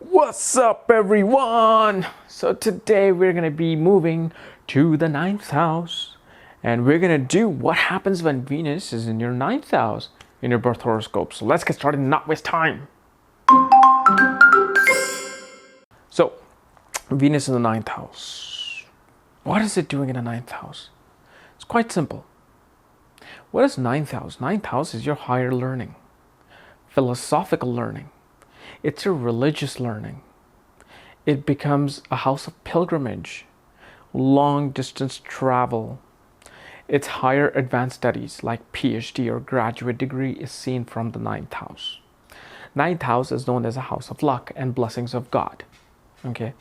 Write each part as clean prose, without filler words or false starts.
What's up, everyone? So today we're gonna be moving to the ninth house, and we're gonna do what happens when Venus is in your ninth house in your birth horoscope. So let's get started and not waste time. So Venus in the ninth house. What is it doing in the ninth house? It's quite simple. What is ninth house? Ninth house is your higher learning, philosophical learning. It's your religious learning. It becomes a house of pilgrimage, long distance travel. Its higher advanced studies like PhD or graduate degree is seen from the ninth house. Ninth house is known as a house of luck and blessings of God. Okay,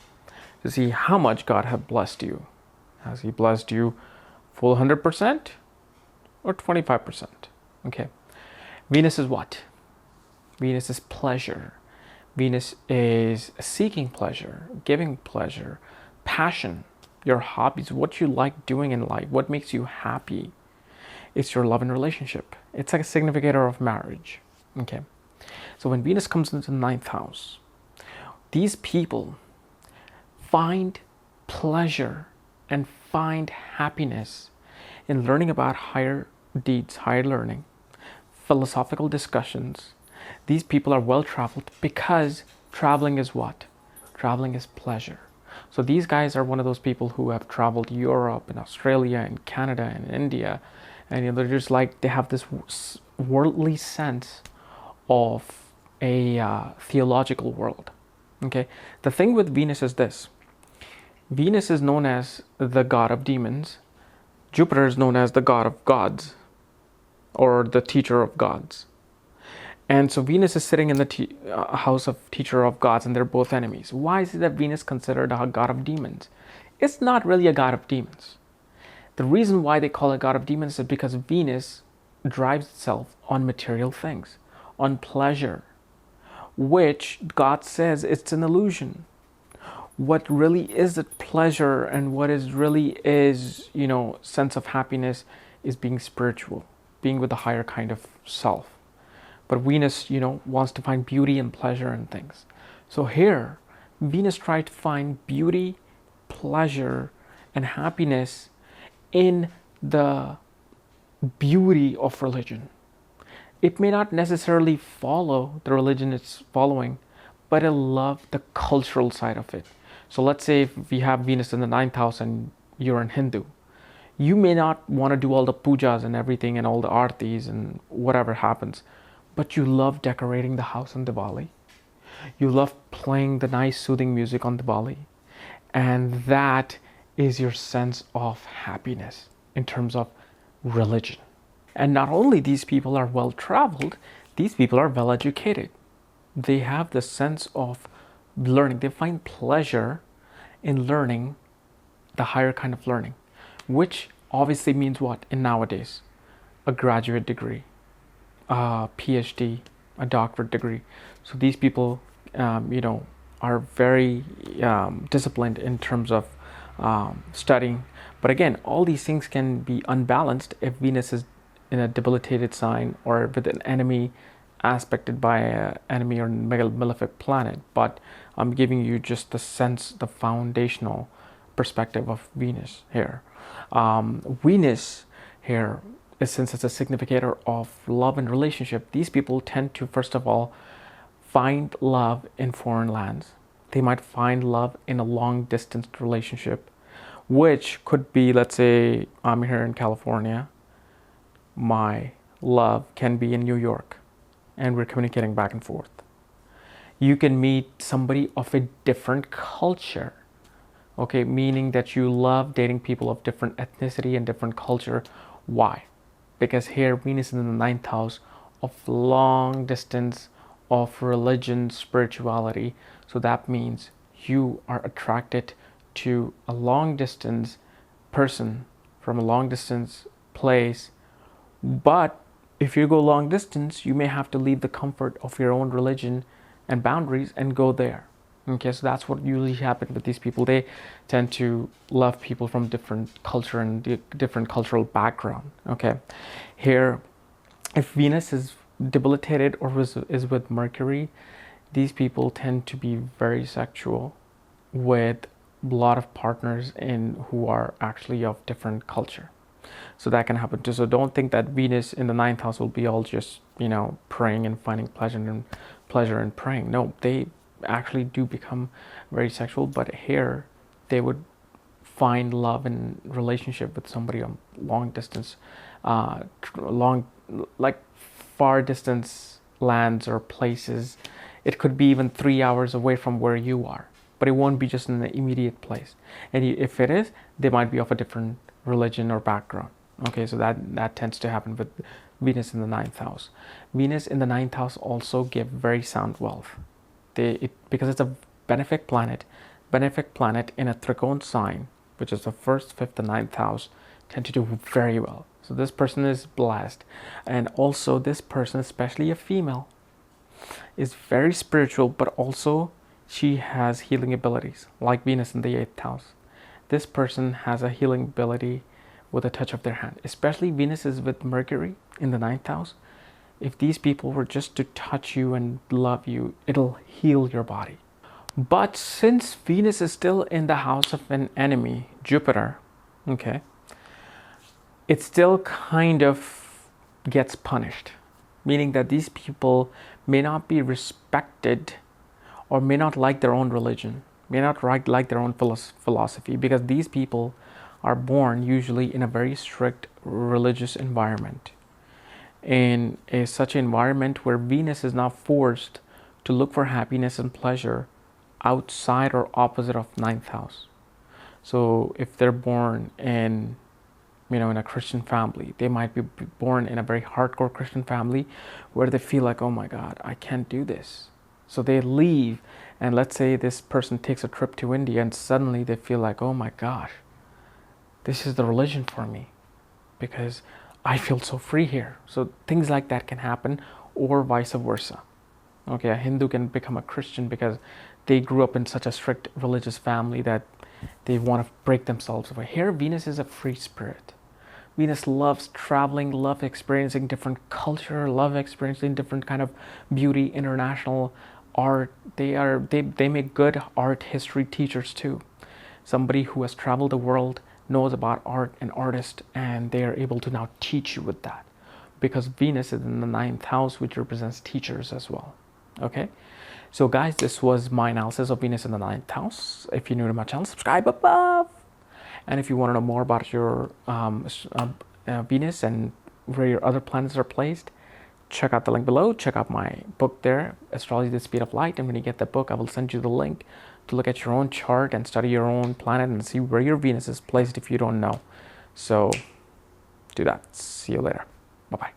to see how much God has blessed you. Has He blessed you full 100% or 25%? Okay, Venus is what? Venus is pleasure. Venus is seeking pleasure, giving pleasure, passion, your hobbies, what you like doing in life, what makes you happy. It's your love and relationship. It's like a significator of marriage. Okay. So when Venus comes into the ninth house, these people find pleasure and find happiness in learning about higher deeds, higher learning, philosophical discussions. These people are well traveled because traveling is what? Traveling is pleasure. So these guys are one of those people who have traveled Europe and Australia and Canada and India, and they're just like, they have this worldly sense of a theological world. Okay, the thing with Venus is this: Venus is known as the god of demons. Jupiter is known as the god of gods, or the teacher of gods. And so Venus is sitting in the house of teacher of gods, and they're both enemies. Why is it that Venus is considered a god of demons? It's not really a god of demons. The reason why they call it god of demons is because Venus drives itself on material things, on pleasure, which God says it's an illusion. What really is the pleasure and what is really is, sense of happiness is being spiritual, being with a higher kind of self. But Venus, wants to find beauty and pleasure and things. So here, Venus tried to find beauty, pleasure, and happiness in the beauty of religion. It may not necessarily follow the religion it's following, but it loves the cultural side of it. So let's say if we have Venus in the ninth house and you're a Hindu, you may not want to do all the pujas and everything and all the artis and whatever happens, but you love decorating the house on Diwali. You love playing the nice soothing music on Diwali. And that is your sense of happiness in terms of religion. And not only these people are well traveled, these people are well educated. They have the sense of learning. They find pleasure in learning the higher kind of learning, which obviously means what in nowadays? A graduate degree, a PhD, a doctorate degree. So these people, are very disciplined in terms of studying. But again, all these things can be unbalanced if Venus is in a debilitated sign or with an enemy aspected by an enemy or malefic planet. But I'm giving you just the sense, the foundational perspective of Venus here. Venus here, since it's a significator of love and relationship, these people tend to, first of all, find love in foreign lands. They might find love in a long distance relationship, which could be, let's say, I'm here in California. My love can be in New York, and we're communicating back and forth. You can meet somebody of a different culture, okay, meaning that you love dating people of different ethnicity and different culture. Why? Because here Venus is in the ninth house of long distance, of religion, spirituality. So that means you are attracted to a long distance person from a long distance place. But if you go long distance, you may have to leave the comfort of your own religion and boundaries and go there. Okay, so that's what usually happens with these people. They tend to love people from different culture and different cultural background. Okay, here, if Venus is debilitated or is with Mercury, These people tend to be very sexual with a lot of partners in who are actually of different culture. So that can happen too. So don't think that Venus in the ninth house will be all just, praying and finding pleasure in praying. No, they actually do become very sexual, but here they would find love and relationship with somebody on long distance, long, like far distance lands or places. It could be even 3 hours away from where you are, but it won't be just in the immediate place. And if it is, they might be of a different religion or background. Okay, so that tends to happen with Venus in the ninth house. Venus in the ninth house also give very sound wealth. Because it's a benefic planet in a Trikon sign, which is the first, fifth, and ninth house, tend to do very well. So this person is blessed, and also this person, especially a female, is very spiritual, but also she has healing abilities, like Venus in the eighth house. This person has a healing ability with a touch of their hand, especially Venus is with Mercury in the ninth house. If these people were just to touch you and love you, it'll heal your body. But since Venus is still in the house of an enemy, Jupiter, okay, it still kind of gets punished, meaning that these people may not be respected or may not like their own religion, may not like their own philosophy, because these people are born usually in a very strict religious environment. In such an environment where Venus is not forced to look for happiness and pleasure outside or opposite of ninth house. So if they're born in a Christian family, they might be born in a very hardcore Christian family where they feel like, oh my God, I can't do this. So they leave, and let's say this person takes a trip to India and suddenly they feel like, oh my gosh, this is the religion for me because I feel so free here. So things like that can happen, or vice versa. Okay, a Hindu can become a Christian because they grew up in such a strict religious family that they want to break themselves away. Here, Venus is a free spirit. Venus loves traveling, loves experiencing different culture, loves experiencing different kind of beauty, international art. They make good art history teachers too. Somebody who has traveled the world, knows about art and artists, and they are able to now teach you with that, because Venus is in the ninth house, which represents teachers as well. Okay, so guys, this was my analysis of Venus in the ninth house. If you're new to my channel, subscribe above. And if you want to know more about your Venus and where your other planets are placed, check out the link below. Check out my book there, Astrology, the Speed of Light. And when you get the book, I will send you the link to look at your own chart and study your own planet and see where your Venus is placed if you don't know. So do that. See you later. Bye-bye.